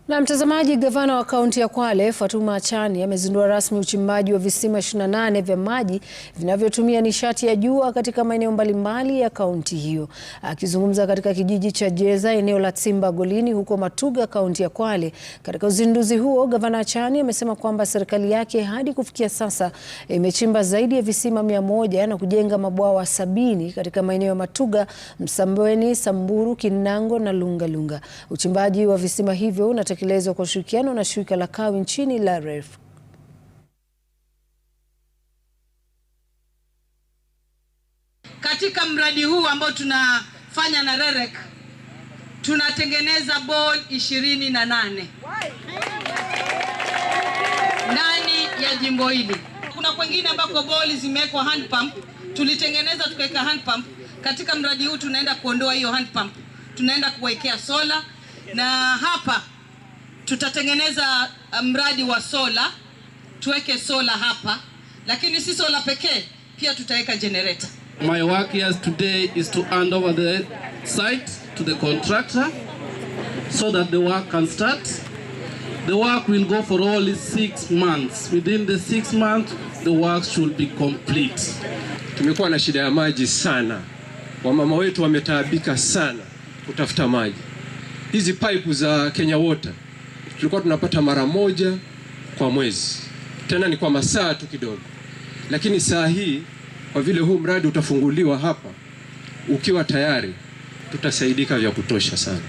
Na mtazamaji, gavana wa kaunti ya Kwale Fatuma Achani amezindua rasmi uchimbaji wa visima 28 vya maji vinavyotumia nishati ya jua katika maeneo mbalimbali ya kaunti hiyo. Akizungumza katika kijiji cha Jeza, eneo la Tsimba Golini huko Matuga, kaunti ya Kwale, katika uzinduzi huo, gavana Achani amesema kwamba serikali yake hadi kufikia sasa imechimba zaidi ya visima 100 na kujenga mabwawa 70 katika maeneo ya Matuga, Msambweni, Samburu, Kinango na Lungalunga. Uchimbaji wa visima hivyo unatekelezwa kwa ushirikiano na shirika la kawi nchini la REF. Katika mradi huu ambao tunafanya na REREC, tunatengeneza bore 28 ndani ya jimbo hili. Kuna kwengine ambako bore zimewekwa hand pump, tulitengeneza tukaweka hand pump. Katika mradi huu tunaenda kuondoa hiyo hand pump, tunaenda kuwekea sola, na hapa tutatengeneza mradi wa sola, tuweke sola hapa, lakini si sola pekee, pia tutaweka generator. My work here today is to hand over the site to the contractor so that the work can start. The work will go for only 6 months. Within the 6 months, the work should be complete. Tumekuwa na shida ya maji sana. Wamama wetu wametaabika sana kutafuta maji. Hizi pipe za Kenya Water tulikuwa tunapata mara moja kwa mwezi, tena ni kwa masaa tu kidogo. Lakini saa hii, kwa vile huu mradi utafunguliwa hapa, ukiwa tayari, tutasaidika vya kutosha sana.